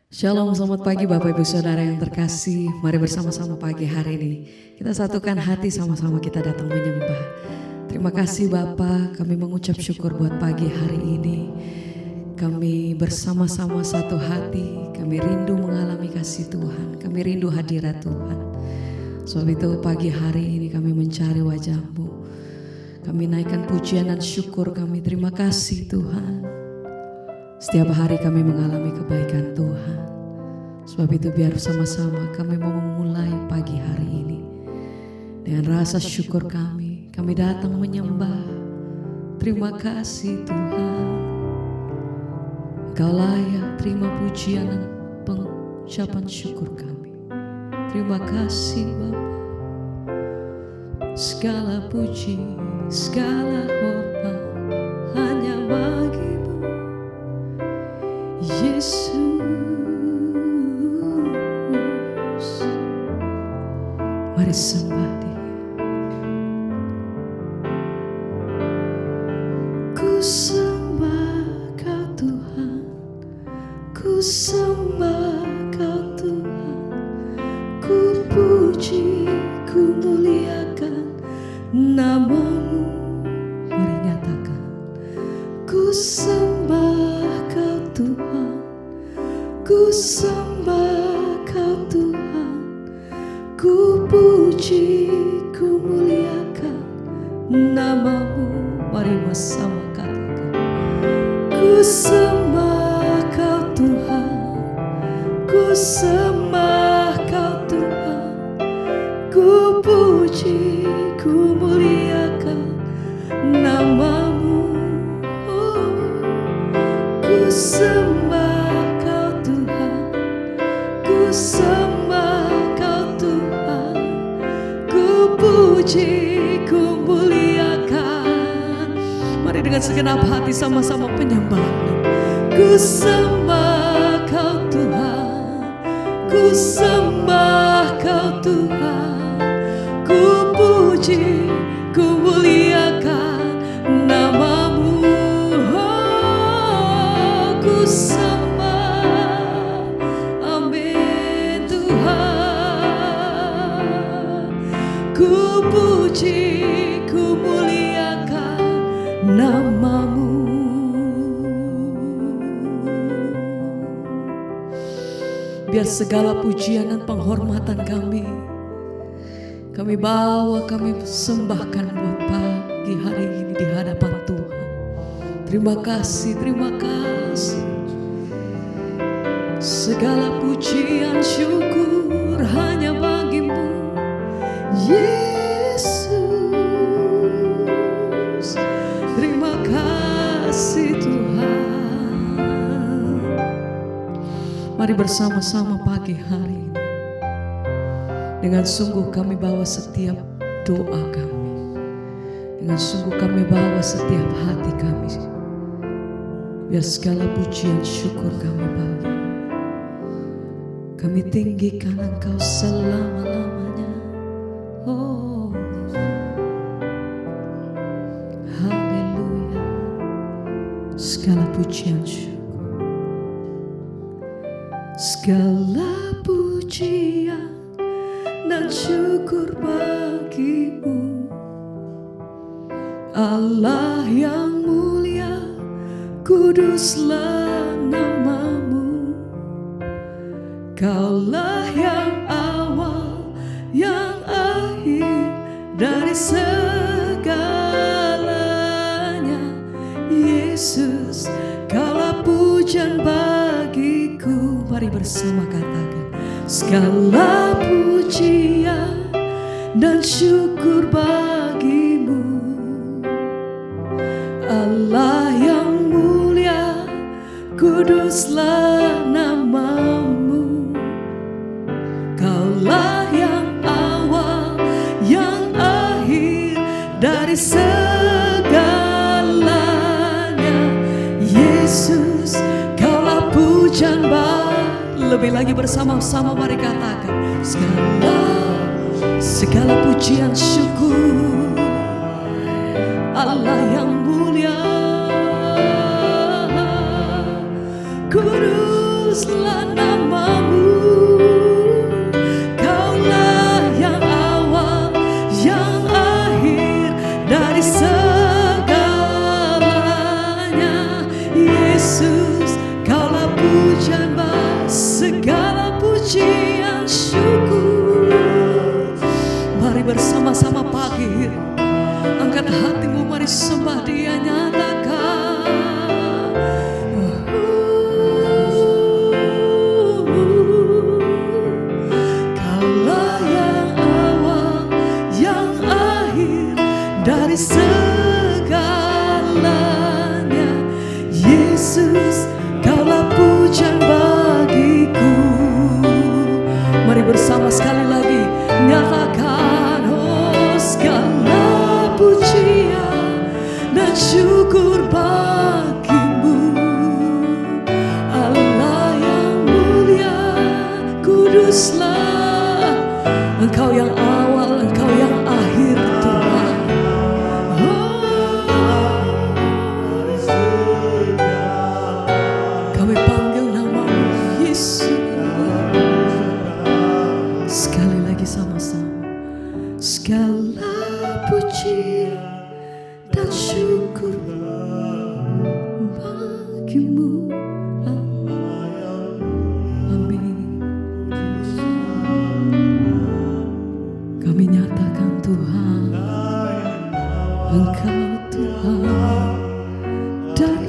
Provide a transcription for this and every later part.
Shalom, selamat pagi Bapak Ibu Saudara yang terkasih. Mari bersama-sama pagi hari ini kita satukan hati sama-sama kita datang menyembah. Terima kasih Bapak, kami mengucap syukur buat pagi hari ini. Kami bersama-sama satu hati, kami rindu mengalami kasih Tuhan, kami rindu hadirat Tuhan. Sebab itu pagi hari ini kami mencari wajah-Mu. Kami naikkan pujian dan syukur kami, terima kasih Tuhan. Setiap hari kami mengalami kebaikan Tuhan. Sebab itu biar sama-sama kami mau memulai pagi hari ini dengan rasa syukur kami datang menyembah. Terima kasih Tuhan. Engkau layak terima pujian dan pengucapan syukur kami. Terima kasih Bapa. Segala puji, segala hormat hanya bagi-Mu, Yesus. Mari sembah Dia. Ku sembah Kau Tuhan, ku sembah Kau Tuhan, ku puji, ku muliakan nama-Mu. Mari nyatakan, ku sembah Kau Tuhan, ku sembah Kau Tuhan, ku puji, ku muliakan nama-Mu. Mari bersama katakan, ku sembah Kau Tuhan, ku sembah Kau Tuhan, ku puji, ku muliakan nama-Mu. Oh, ku sembah Kau Tuhan, ku sembah Kau Tuhan, ku puji, ku muliakan. Mari dengan segenap hati sama-sama penyembah. Ku sembah Kau Tuhan, ku sembah Kau Tuhan, ku puji, ku muliakan nama-Mu. Oh, ku sembah, amin Tuhan, ku puji, ku muliakan nama-Mu. Biar segala pujian dan penghormatan kami bawa, kami persembahkan buat pagi hari ini di hadapan Tuhan. Terima kasih, terima kasih. Segala pujian syukur hanya bagi-Mu, Yesus. Terima kasih Tuhan. Mari bersama-sama pagi hari ini. Dengan sungguh kami bawa setiap doa kami, dengan sungguh kami bawa setiap hati kami. Biar segala pujian syukur kami bagi, kami tinggikan Engkau selama-lamanya. Oh, haleluya. Segala pujian syukur, segala pujian dan syukur bagi-Mu, Allah yang mulia, kuduslah nama-Mu. Kaulah yang awal, yang akhir dari segalanya, Yesus. Kaulah pujian bagiku. Mari bersama katakan, segala pujian dan syukur bagi-Mu, Allah yang mulia, kuduslah nama-Mu. Kaulah yang awal, yang akhir dari segalanya, Yesus. Kaulah pujian lebih lagi bersama-sama mari katakan, segala pujian syukur, Allah yang mulia, kuduslah nama syukur bagimu, Allah yang mulia, kuduslah. Engkau yang awal, Engkau yang akhir Tuhan. Kami panggil namamu Yesus. Sekali lagi sama-sama. Segala puji dan syukur bagimu. Amin. Kami nyatakan Tuhan, Engkau Tuhan dari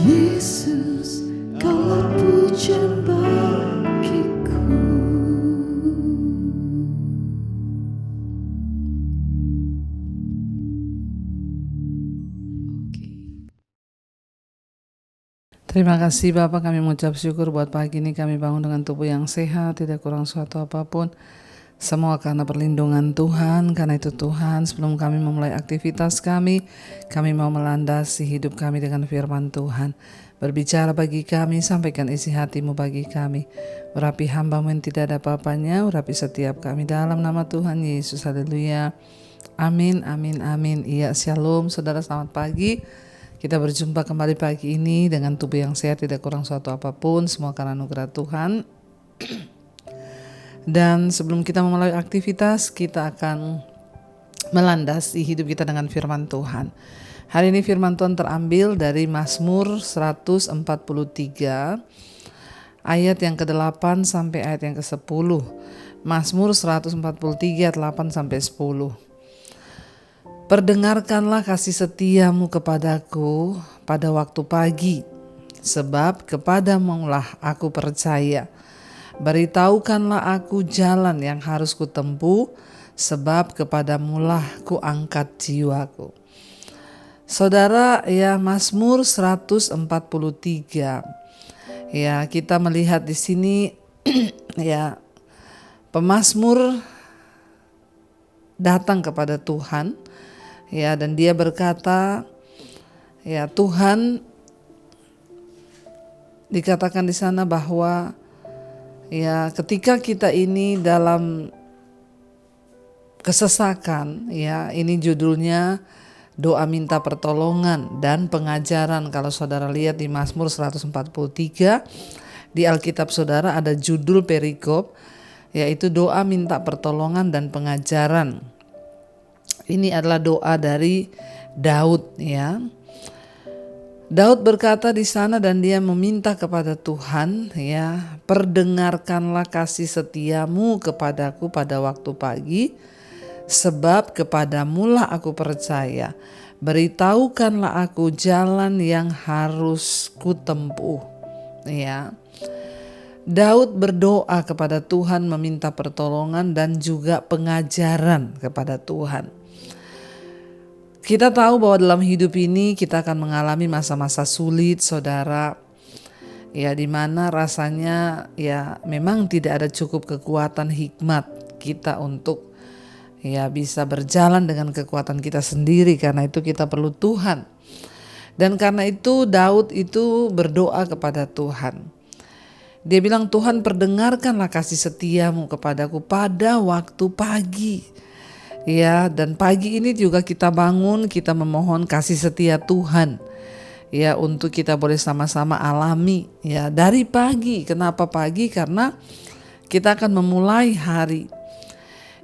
Yesus, Kaulah pujian bagiku. Terima kasih Bapak, kami mengucap syukur buat pagi ini kami bangun dengan tubuh yang sehat, tidak kurang suatu apapun. Semua karena perlindungan Tuhan. Karena itu Tuhan, sebelum kami memulai aktivitas kami mau melandasi hidup kami dengan firman Tuhan. Berbicara bagi kami, sampaikan isi hatimu bagi kami. Urapi hamba-Mu yang tidak ada apa-apanya, urapi setiap kami dalam nama Tuhan Yesus. Haleluya. Amin, amin, amin. Iya, shalom saudara, selamat pagi. Kita berjumpa kembali pagi ini dengan tubuh yang sehat, tidak kurang suatu apapun, semua karena anugerah Tuhan. Dan sebelum kita memulai aktivitas, kita akan melandasi hidup kita dengan firman Tuhan. Hari ini firman Tuhan terambil dari Mazmur 143 ayat yang ke-8 sampai ayat yang ke-10. Mazmur 143 8 sampai 10. Perdengarkanlah kasih setiamu kepadaku pada waktu pagi, sebab kepadamulah aku percaya. Beritahukanlah aku jalan yang harus kutempuh, sebab kepadamulah ku angkat jiwaku. Saudara, ya Mazmur 143. Ya, kita melihat di sini ya pemazmur datang kepada Tuhan. Ya, dan dia berkata, ya Tuhan, dikatakan di sana bahwa ya ketika kita ini dalam kesesakan, ya ini judulnya doa minta pertolongan dan pengajaran. Kalau saudara lihat di Mazmur 143 di Alkitab saudara ada judul perikop, yaitu doa minta pertolongan dan pengajaran. Ini adalah doa dari Daud, ya. Daud berkata di sana dan dia meminta kepada Tuhan, ya, perdengarkanlah kasih setiamu kepadaku pada waktu pagi, sebab kepadamulah aku percaya. Beritahukanlah aku jalan yang harus kutempuh, ya. Daud berdoa kepada Tuhan meminta pertolongan dan juga pengajaran kepada Tuhan. Kita tahu bahwa dalam hidup ini kita akan mengalami masa-masa sulit, saudara. Ya, di mana rasanya ya memang tidak ada cukup kekuatan hikmat kita untuk ya bisa berjalan dengan kekuatan kita sendiri. Karena itu kita perlu Tuhan. Dan karena itu Daud itu berdoa kepada Tuhan. Dia bilang, Tuhan perdengarkanlah kasih setiamu kepadaku pada waktu pagi. Ya, dan pagi ini juga kita bangun, kita memohon kasih setia Tuhan. Ya, untuk kita boleh sama-sama alami ya dari pagi. Kenapa pagi? Karena kita akan memulai hari.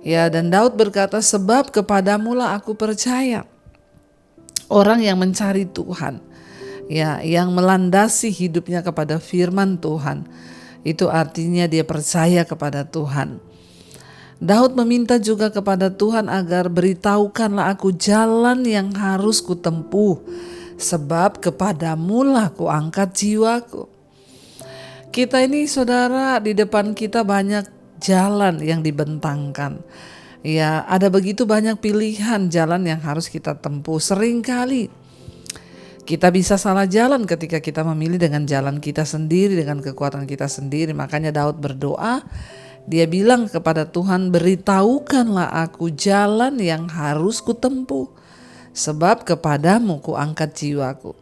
Ya, dan Daud berkata, sebab kepadamulah aku percaya. Orang yang mencari Tuhan, ya, yang melandasi hidupnya kepada firman Tuhan, itu artinya dia percaya kepada Tuhan. Daud meminta juga kepada Tuhan agar beritahukanlah aku jalan yang harus kutempuh, sebab kepadamulah ku angkat jiwaku. Kita ini saudara, di depan kita banyak jalan yang dibentangkan. Ya, ada begitu banyak pilihan jalan yang harus kita tempuh. Seringkali kita bisa salah jalan ketika kita memilih dengan jalan kita sendiri, dengan kekuatan kita sendiri. Makanya Daud berdoa, Dia bilang kepada Tuhan, beritahukanlah aku jalan yang harus kutempuh, sebab kepadamu kuangkat jiwaku.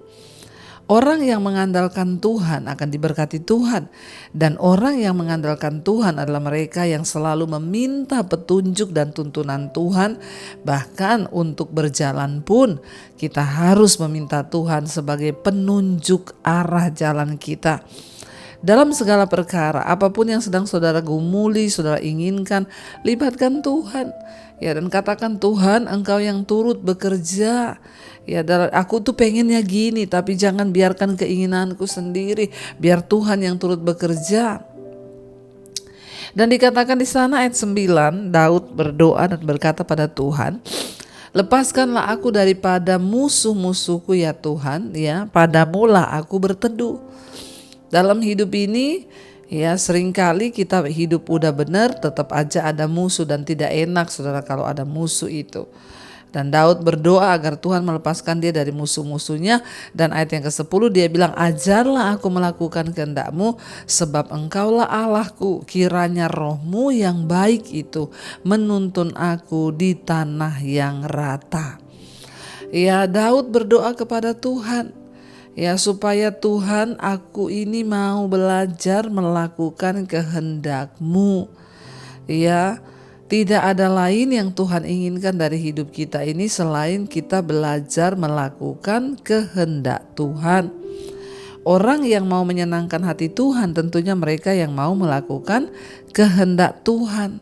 Orang yang mengandalkan Tuhan akan diberkati Tuhan, dan orang yang mengandalkan Tuhan adalah mereka yang selalu meminta petunjuk dan tuntunan Tuhan. Bahkan untuk berjalan pun kita harus meminta Tuhan sebagai penunjuk arah jalan kita. Dalam segala perkara, apapun yang sedang saudara gumuli, saudara inginkan, libatkan Tuhan. Ya, dan katakan, Tuhan, Engkau yang turut bekerja. Ya, aku tuh pengennya gini, tapi jangan biarkan keinginanku sendiri, biar Tuhan yang turut bekerja. Dan dikatakan di sana ayat 9, Daud berdoa dan berkata pada Tuhan, lepaskanlah aku daripada musuh-musuhku ya Tuhan, ya, padamulah aku berteduh. Dalam hidup ini, ya, seringkali kita hidup udah benar, tetap aja ada musuh, dan tidak enak saudara kalau ada musuh itu. Dan Daud berdoa agar Tuhan melepaskan dia dari musuh-musuhnya. Dan ayat yang ke-10 dia bilang, ajarlah aku melakukan kehendak-Mu, sebab Engkaulah Allahku. Kiranya roh-Mu yang baik itu menuntun aku di tanah yang rata. Ya, Daud berdoa kepada Tuhan, ya, supaya Tuhan, aku ini mau belajar melakukan kehendak-Mu. Ya, tidak ada lain yang Tuhan inginkan dari hidup kita ini selain kita belajar melakukan kehendak Tuhan. Orang yang mau menyenangkan hati Tuhan tentunya mereka yang mau melakukan kehendak Tuhan.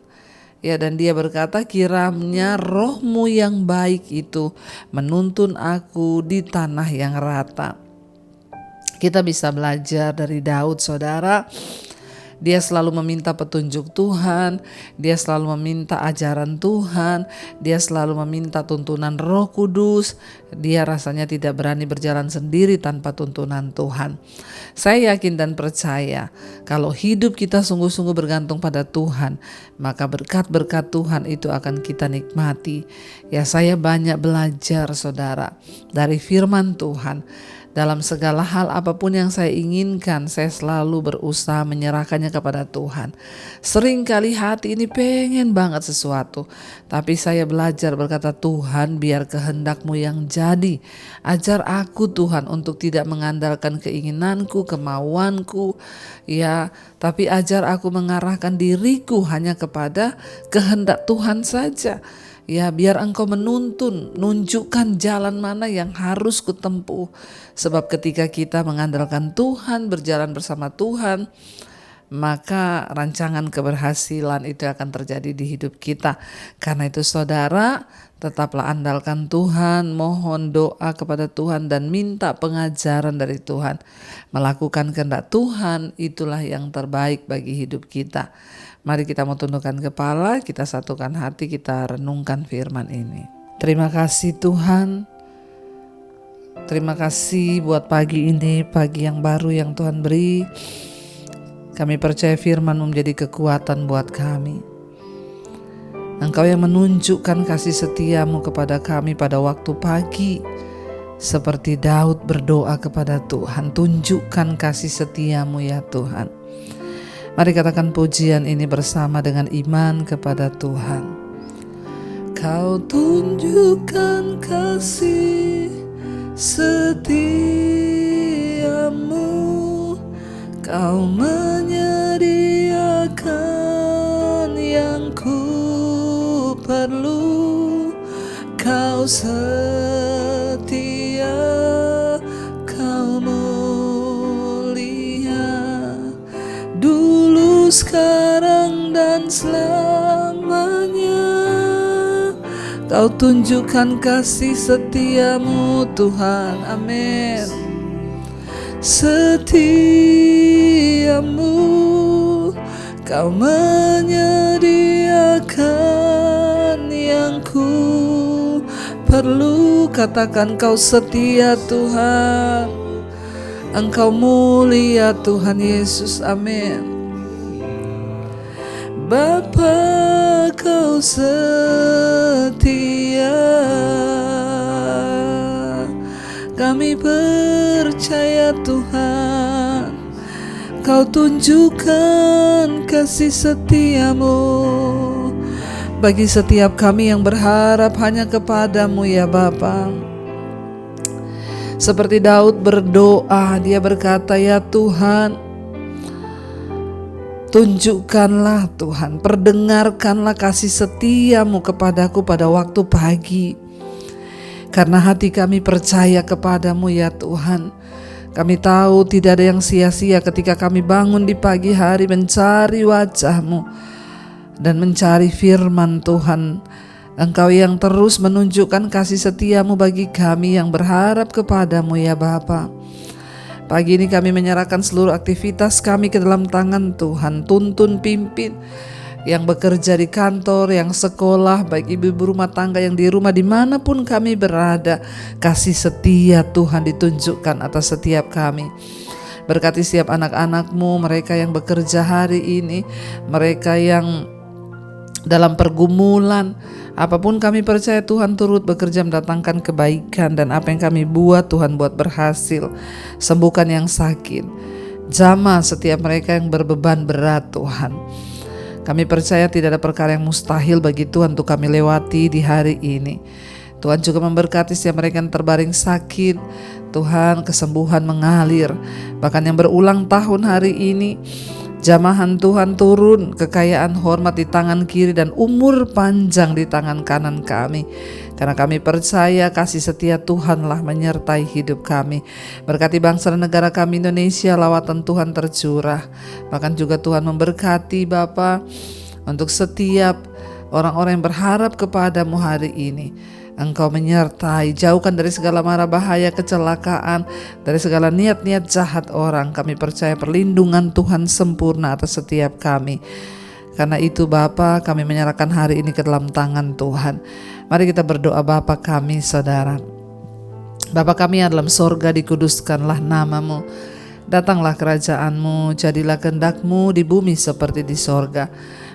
Ya, dan dia berkata, kiranya roh-Mu yang baik itu menuntun aku di tanah yang rata. Kita bisa belajar dari Daud saudara. Dia selalu meminta petunjuk Tuhan, dia selalu meminta ajaran Tuhan, dia selalu meminta tuntunan Roh Kudus. Dia rasanya tidak berani berjalan sendiri tanpa tuntunan Tuhan. Saya yakin dan percaya kalau hidup kita sungguh-sungguh bergantung pada Tuhan, maka berkat-berkat Tuhan itu akan kita nikmati. Ya, saya banyak belajar saudara dari firman Tuhan. Dalam segala hal apapun yang saya inginkan, saya selalu berusaha menyerahkannya kepada Tuhan. Seringkali hati ini pengen banget sesuatu, tapi saya belajar berkata, Tuhan, biar kehendak-Mu yang jadi. Ajar aku Tuhan untuk tidak mengandalkan keinginanku, kemauanku, ya, tapi ajar aku mengarahkan diriku hanya kepada kehendak Tuhan saja. Ya, biar Engkau menuntun, nunjukkan jalan mana yang harus kutempuh. Sebab ketika kita mengandalkan Tuhan, berjalan bersama Tuhan, maka rancangan keberhasilan itu akan terjadi di hidup kita. Karena itu saudara, tetaplah andalkan Tuhan, mohon doa kepada Tuhan dan minta pengajaran dari Tuhan. Melakukan kehendak Tuhan itulah yang terbaik bagi hidup kita. Mari kita mau tundukkan kepala, kita satukan hati, kita renungkan firman ini. Terima kasih Tuhan. Terima kasih buat pagi ini, pagi yang baru yang Tuhan beri. Kami percaya firman menjadi kekuatan buat kami. Engkau yang menunjukkan kasih setia-Mu kepada kami pada waktu pagi. Seperti Daud berdoa kepada Tuhan, tunjukkan kasih setia-Mu ya Tuhan. Mari katakan pujian ini bersama dengan iman kepada Tuhan. Kau tunjukkan kasih setia-Mu, Kau menyediakan yang ku perlu. Kau setia, Kau mulia, dulu, sekarang, dan selamanya. Kau tunjukkan kasih setia-Mu Tuhan, amin. Setia-Mu, Kau menyediakan yang ku perlu. Katakan, Kau setia Tuhan, Engkau mulia Tuhan Yesus, amin. Bapa, Kau setia, kami percaya Tuhan, Engkau tunjukkan kasih setiamu bagi setiap kami yang berharap hanya kepadamu ya Bapa. Seperti Daud berdoa, dia berkata, ya Tuhan, tunjukkanlah Tuhan, perdengarkanlah kasih setiamu kepadaku pada waktu pagi. Karena hati kami percaya kepadamu ya Tuhan. Kami tahu tidak ada yang sia-sia ketika kami bangun di pagi hari mencari wajah-Mu dan mencari firman Tuhan. Engkau yang terus menunjukkan kasih setiamu bagi kami yang berharap kepadamu ya Bapa. Pagi ini kami menyerahkan seluruh aktivitas kami ke dalam tangan Tuhan. Tuntun pimpin yang bekerja di kantor, yang sekolah, baik ibu-ibu rumah tangga yang di rumah, dimanapun kami berada. Kasih setia Tuhan ditunjukkan atas setiap kami. Berkati setiap anak-anak-Mu, mereka yang bekerja hari ini, mereka yang dalam pergumulan, apapun kami percaya Tuhan turut bekerja mendatangkan kebaikan, dan apa yang kami buat Tuhan buat berhasil. Sembuhkan yang sakit, jamah setiap mereka yang berbeban berat Tuhan. Kami percaya tidak ada perkara yang mustahil bagi Tuhan untuk kami lewati di hari ini. Tuhan juga memberkati setiap mereka yang terbaring sakit. Tuhan, kesembuhan mengalir. Bahkan yang berulang tahun hari ini, jamahan Tuhan turun, kekayaan hormat di tangan kiri dan umur panjang di tangan kanan kami. Karena kami percaya kasih setia Tuhanlah menyertai hidup kami. Berkati bangsa dan negara kami Indonesia, lawatan Tuhan tercurah. Bahkan juga Tuhan memberkati Bapa untuk setiap orang-orang yang berharap kepadamu hari ini. Engkau menyertai, jauhkan dari segala mara bahaya, kecelakaan, dari segala niat-niat jahat orang. Kami percaya perlindungan Tuhan sempurna atas setiap kami. Karena itu Bapa, kami menyerahkan hari ini ke dalam tangan Tuhan. Mari kita berdoa. Bapa kami, Saudara. Bapa kami yang dalam sorga, dikuduskanlah nama-Mu. Datanglah kerajaan-Mu, jadilah kehendak-Mu di bumi seperti di sorga.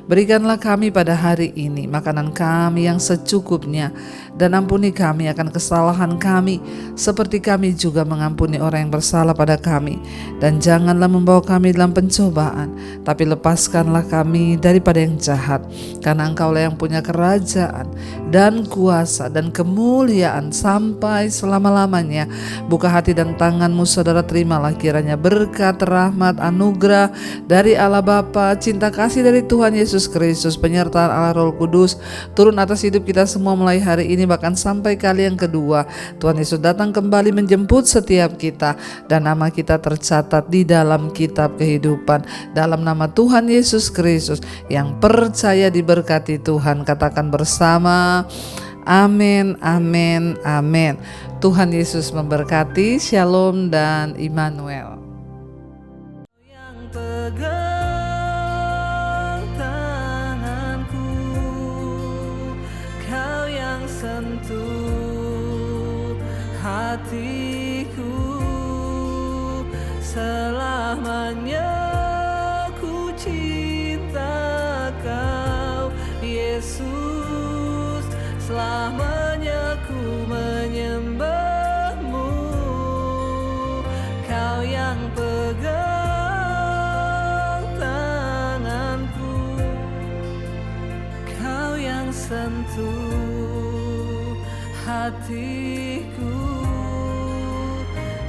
Berikanlah kami pada hari ini makanan kami yang secukupnya, dan ampuni kami akan kesalahan kami, seperti kami juga mengampuni orang yang bersalah pada kami. Dan janganlah membawa kami dalam pencobaan, tapi lepaskanlah kami daripada yang jahat. Karena Engkaulah yang punya kerajaan dan kuasa dan kemuliaan sampai selama-lamanya. Buka hati dan tangan-Mu, Saudara, terimalah kiranya berkat, rahmat, anugerah dari Allah Bapa, cinta kasih dari Tuhan Yesus Kristus, penyertaan Allah Roh Kudus turun atas hidup kita semua mulai hari ini bahkan sampai kali yang kedua. Tuhan Yesus datang kembali menjemput setiap kita, dan nama kita tercatat di dalam kitab kehidupan. Dalam nama Tuhan Yesus Kristus, yang percaya diberkati Tuhan, katakan bersama, amin, amin, amin. Tuhan Yesus memberkati. Shalom dan Immanuel. Sentuh hatiku, selamanya ku cinta Kau Yesus, selamanya ku menyembah-Mu. Kau yang pegang tanganku, Kau yang sentuh hatiku,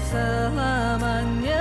selamanya